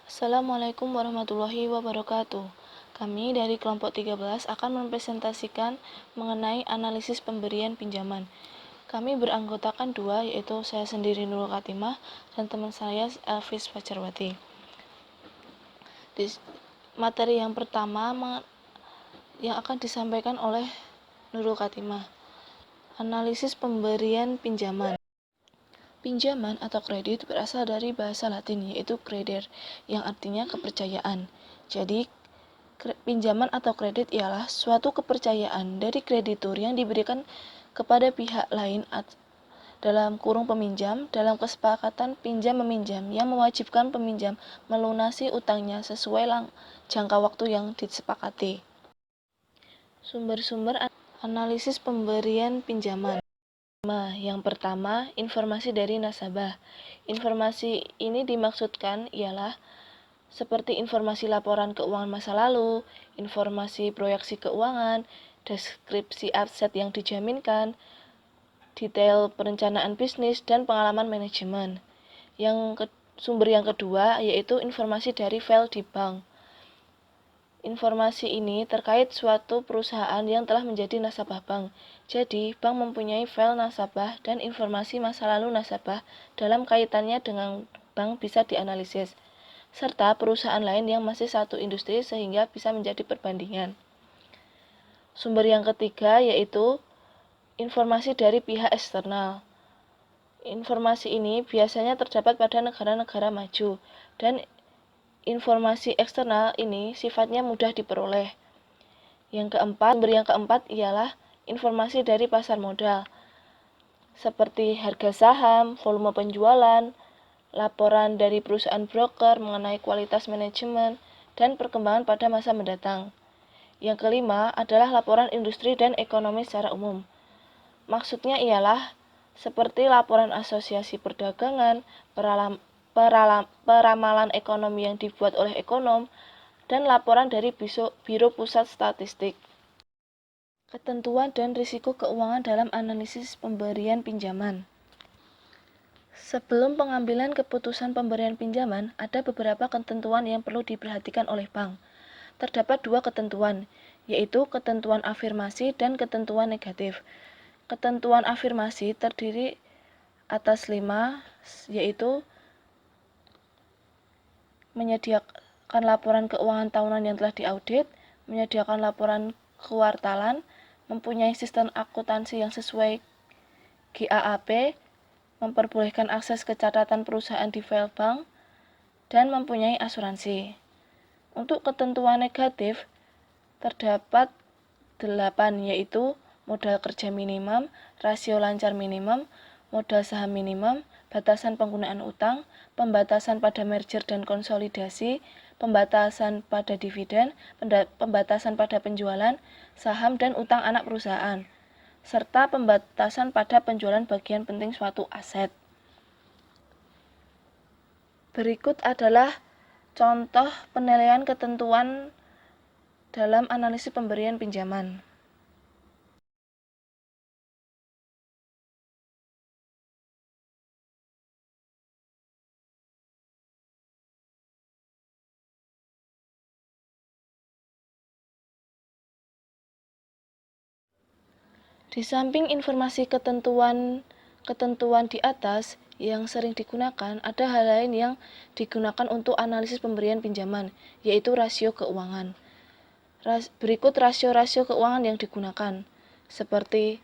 Assalamualaikum warahmatullahi wabarakatuh. Kami dari kelompok 13 akan mempresentasikan mengenai analisis pemberian pinjaman. Kami beranggotakan dua, yaitu saya sendiri Nurul Katimah dan teman saya Elvis Fajarwati. Materi yang pertama yang akan disampaikan oleh Nurul Katimah. Analisis pemberian pinjaman. Pinjaman atau kredit berasal dari bahasa Latin yaitu creder, yang artinya kepercayaan. Jadi, pinjaman atau kredit ialah suatu kepercayaan dari kreditur yang diberikan kepada pihak lain dalam kurung peminjam dalam kesepakatan pinjam-meminjam yang mewajibkan peminjam melunasi utangnya sesuai jangka waktu yang disepakati. Sumber-sumber analisis pemberian pinjaman. Yang pertama, informasi dari nasabah. Informasi ini dimaksudkan ialah seperti informasi laporan keuangan masa lalu, informasi proyeksi keuangan, deskripsi aset yang dijaminkan, detail perencanaan bisnis, dan pengalaman manajemen. Sumber yang kedua yaitu informasi dari file di bank. Informasi ini terkait suatu perusahaan yang telah menjadi nasabah bank. Jadi, bank mempunyai file nasabah dan informasi masa lalu nasabah dalam kaitannya dengan bank bisa dianalisis, serta perusahaan lain yang masih satu industri sehingga bisa menjadi perbandingan. Sumber yang ketiga yaitu informasi dari pihak eksternal. Informasi ini biasanya terdapat pada negara-negara maju, dan informasi eksternal ini sifatnya mudah diperoleh. Sumber yang keempat ialah informasi dari pasar modal, seperti harga saham, volume penjualan, laporan dari perusahaan broker mengenai kualitas manajemen, dan perkembangan pada masa mendatang. Yang kelima adalah laporan industri dan ekonomi secara umum. Maksudnya ialah seperti laporan asosiasi perdagangan, peramalan ekonomi yang dibuat oleh ekonom, dan laporan dari Biro Pusat Statistik. Ketentuan dan risiko keuangan dalam analisis pemberian pinjaman. Sebelum pengambilan keputusan pemberian pinjaman, ada beberapa ketentuan yang perlu diperhatikan oleh bank. Terdapat dua ketentuan, yaitu ketentuan afirmasi dan ketentuan negatif. Ketentuan afirmasi terdiri atas 5, yaitu menyediakan laporan keuangan tahunan yang telah diaudit, menyediakan laporan kuartalan, mempunyai sistem akuntansi yang sesuai GAAP, memperbolehkan akses ke catatan perusahaan di file bank, dan mempunyai asuransi. Untuk ketentuan negatif, terdapat 8, yaitu modal kerja minimum, rasio lancar minimum, modal saham minimum, batasan penggunaan utang, pembatasan pada merger dan konsolidasi, pembatasan pada dividen, pembatasan pada penjualan saham dan utang anak perusahaan, serta pembatasan pada penjualan bagian penting suatu aset. Berikut adalah contoh penilaian ketentuan dalam analisis pemberian pinjaman. Di samping informasi ketentuan di atas yang sering digunakan, ada hal lain yang digunakan untuk analisis pemberian pinjaman, yaitu rasio keuangan. Berikut rasio-rasio keuangan yang digunakan, seperti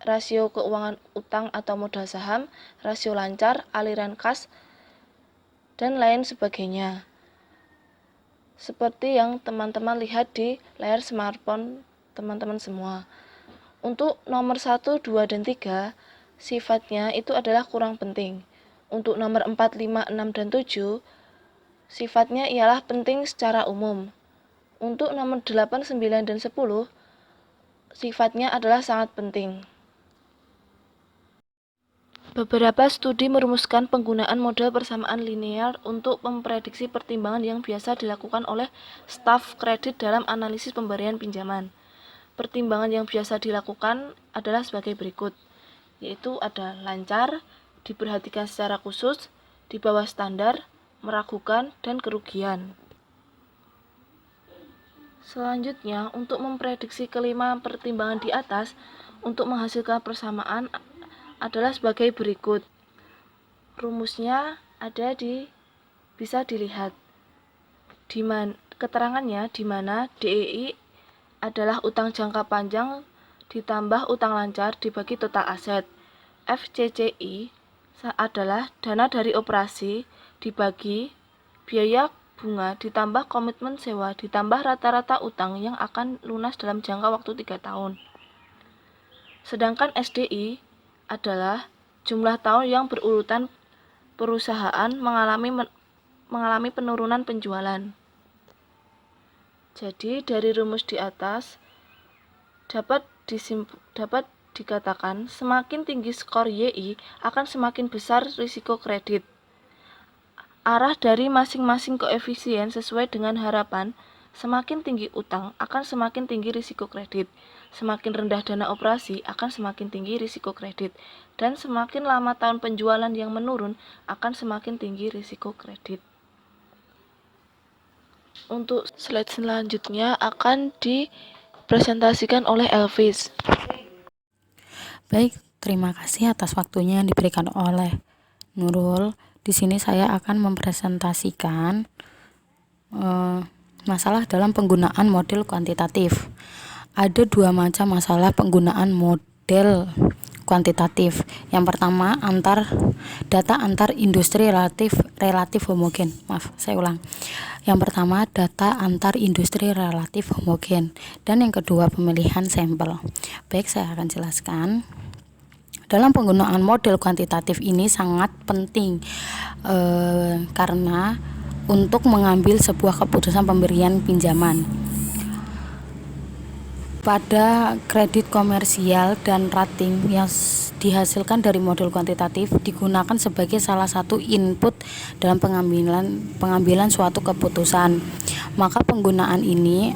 rasio keuangan utang atau modal saham, rasio lancar, aliran kas, dan lain sebagainya. Seperti yang teman-teman lihat di layar smartphone teman-teman semua. Untuk nomor 1, 2, dan 3, sifatnya itu adalah kurang penting. Untuk nomor 4, 5, 6, dan 7, sifatnya ialah penting secara umum. Untuk nomor 8, 9, dan 10, sifatnya adalah sangat penting. Beberapa studi merumuskan penggunaan model persamaan linear untuk memprediksi pertimbangan yang biasa dilakukan oleh staf kredit dalam analisis pemberian pinjaman. Pertimbangan yang biasa dilakukan adalah sebagai berikut, yaitu ada lancar, diperhatikan secara khusus, di bawah standar, meragukan, dan kerugian. Selanjutnya, untuk memprediksi kelima pertimbangan di atas untuk menghasilkan persamaan adalah sebagai berikut. Rumusnya bisa dilihat. Keterangannya di mana DEI adalah utang jangka panjang ditambah utang lancar dibagi total aset. FCCI adalah dana dari operasi dibagi biaya bunga ditambah komitmen sewa ditambah rata-rata utang yang akan lunas dalam jangka waktu 3 tahun. Sedangkan SDI adalah jumlah tahun yang berurutan perusahaan mengalami penurunan penjualan. Jadi dari rumus di atas dapat dikatakan semakin tinggi skor YI akan semakin besar risiko kredit. Arah dari masing-masing koefisien sesuai dengan harapan, semakin tinggi utang akan semakin tinggi risiko kredit, semakin rendah dana operasi akan semakin tinggi risiko kredit, dan semakin lama tahun penjualan yang menurun akan semakin tinggi risiko kredit. Untuk slide selanjutnya akan dipresentasikan oleh Elvis. Baik, terima kasih atas waktunya yang diberikan oleh Nurul. Di sini saya akan mempresentasikan masalah dalam penggunaan model kuantitatif. Ada dua macam masalah penggunaan model kuantitatif. Yang pertama, data antar industri relatif homogen. Yang pertama, data antar industri relatif homogen, dan yang kedua, pemilihan sampel. Baik, saya akan jelaskan. Dalam penggunaan model kuantitatif ini sangat penting karena untuk mengambil sebuah keputusan pemberian pinjaman. Pada kredit komersial dan rating yang dihasilkan dari model kuantitatif digunakan sebagai salah satu input dalam pengambilan suatu keputusan. Maka penggunaan ini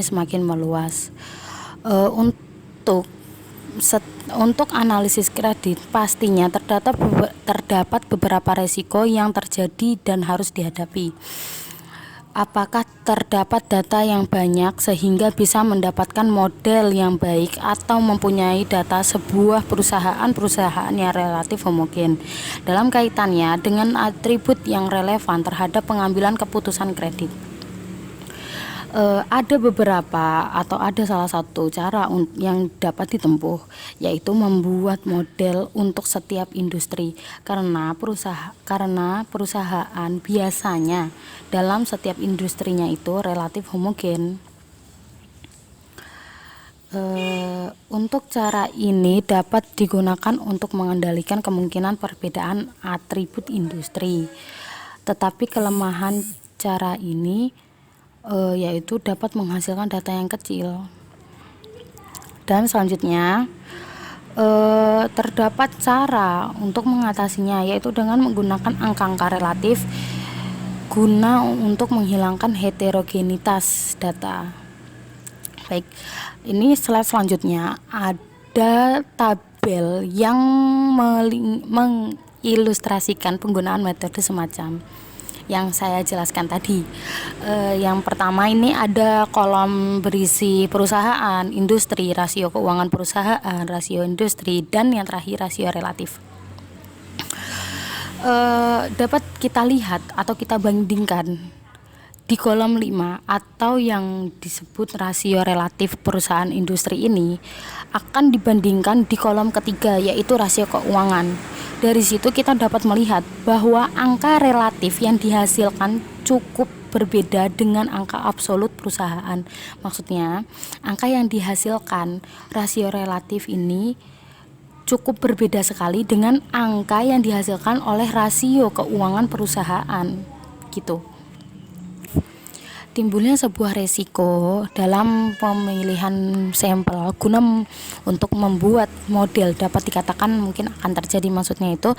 semakin meluas. Untuk analisis kredit pastinya terdapat beberapa resiko yang terjadi dan harus dihadapi. Apakah terdapat data yang banyak sehingga bisa mendapatkan model yang baik, atau mempunyai data sebuah perusahaan yang relatif homogen dalam kaitannya dengan atribut yang relevan terhadap pengambilan keputusan kredit. Ada salah satu cara yang dapat ditempuh, yaitu membuat model untuk setiap industri, karena perusahaan biasanya dalam setiap industrinya itu relatif homogen. Untuk cara ini dapat digunakan untuk mengendalikan kemungkinan perbedaan atribut industri, tetapi kelemahan cara ini yaitu dapat menghasilkan data yang kecil. Dan selanjutnya terdapat cara untuk mengatasinya, yaitu dengan menggunakan angka-angka relatif guna untuk menghilangkan heterogenitas data. Baik, ini slide selanjutnya ada tabel yang mengilustrasikan penggunaan metode semacam yang saya jelaskan tadi. Yang pertama ini ada kolom berisi perusahaan, industri, rasio keuangan perusahaan, rasio industri, dan yang terakhir rasio relatif. Dapat kita lihat atau kita bandingkan di kolom 5 atau yang disebut rasio relatif perusahaan industri ini akan dibandingkan di kolom ketiga, yaitu rasio keuangan. Dari situ kita dapat melihat bahwa angka relatif yang dihasilkan cukup berbeda dengan angka absolut perusahaan. Maksudnya, angka yang dihasilkan rasio relatif ini cukup berbeda sekali dengan angka yang dihasilkan oleh rasio keuangan perusahaan, gitu. Timbulnya sebuah resiko dalam pemilihan sampel guna untuk membuat model dapat dikatakan mungkin akan terjadi, maksudnya itu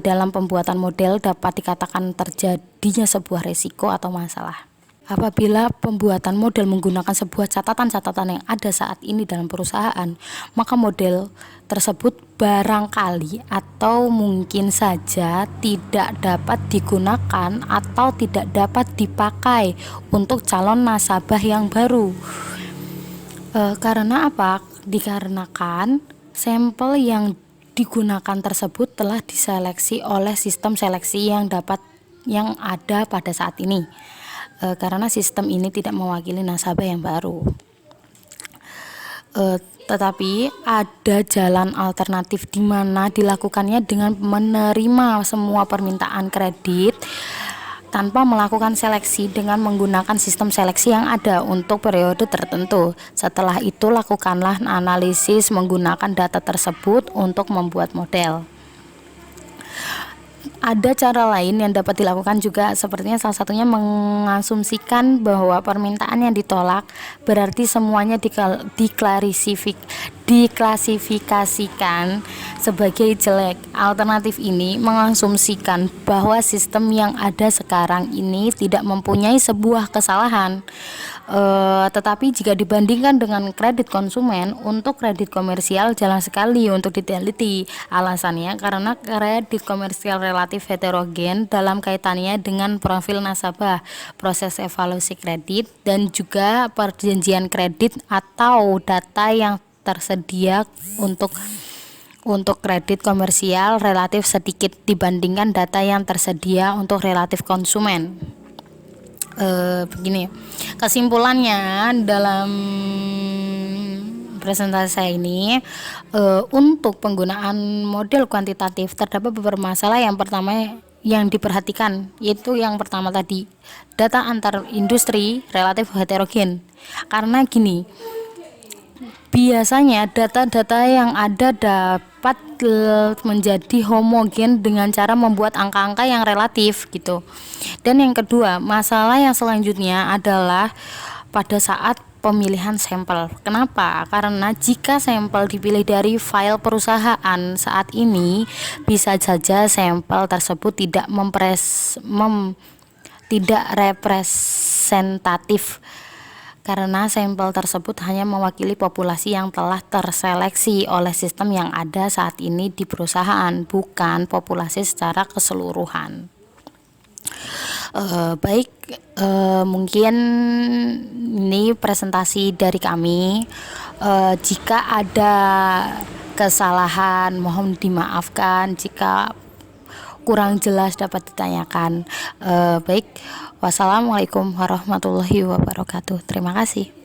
dalam pembuatan model dapat dikatakan terjadinya sebuah resiko atau masalah. Apabila pembuatan model menggunakan sebuah catatan-catatan yang ada saat ini dalam perusahaan, maka model tersebut barangkali atau mungkin saja tidak dapat digunakan atau tidak dapat dipakai untuk calon nasabah yang baru. Karena apa? Dikarenakan sampel yang digunakan tersebut telah diseleksi oleh sistem seleksi yang ada pada saat ini. Karena sistem ini tidak mewakili nasabah yang baru. Tetapi ada jalan alternatif di mana dilakukannya dengan menerima semua permintaan kredit tanpa melakukan seleksi dengan menggunakan sistem seleksi yang ada untuk periode tertentu. Setelah itu lakukanlah analisis menggunakan data tersebut untuk membuat model. Ada cara lain yang dapat dilakukan juga, sepertinya salah satunya mengasumsikan bahwa permintaan yang ditolak berarti semuanya diklasifikasikan sebagai jelek. Alternatif ini mengasumsikan bahwa sistem yang ada sekarang ini tidak mempunyai sebuah kesalahan. Tetapi jika dibandingkan dengan kredit konsumen, untuk kredit komersial jarang sekali untuk diteliti. Alasannya karena kredit komersial relatif heterogen dalam kaitannya dengan profil nasabah, proses evaluasi kredit, dan juga perjanjian kredit atau data yang tersedia untuk kredit komersial relatif sedikit dibandingkan data yang tersedia untuk relatif konsumen. Begini, kesimpulannya dalam presentasi saya ini, untuk penggunaan model kuantitatif terdapat beberapa masalah. Yang pertama yang diperhatikan yaitu yang pertama tadi, data antar industri relatif heterogen. Karena gini, biasanya data-data yang ada dapat menjadi homogen dengan cara membuat angka-angka yang relatif gitu. Dan yang kedua, masalah yang selanjutnya adalah pada saat pemilihan sampel. Kenapa? Karena jika sampel dipilih dari file perusahaan saat ini, bisa saja sampel tersebut tidak representatif, karena sampel tersebut hanya mewakili populasi yang telah terseleksi oleh sistem yang ada saat ini di perusahaan, bukan populasi secara keseluruhan. Mungkin ini presentasi dari kami. Jika ada kesalahan mohon dimaafkan, jika kurang jelas dapat ditanyakan. Wassalamualaikum warahmatullahi wabarakatuh. Terima kasih.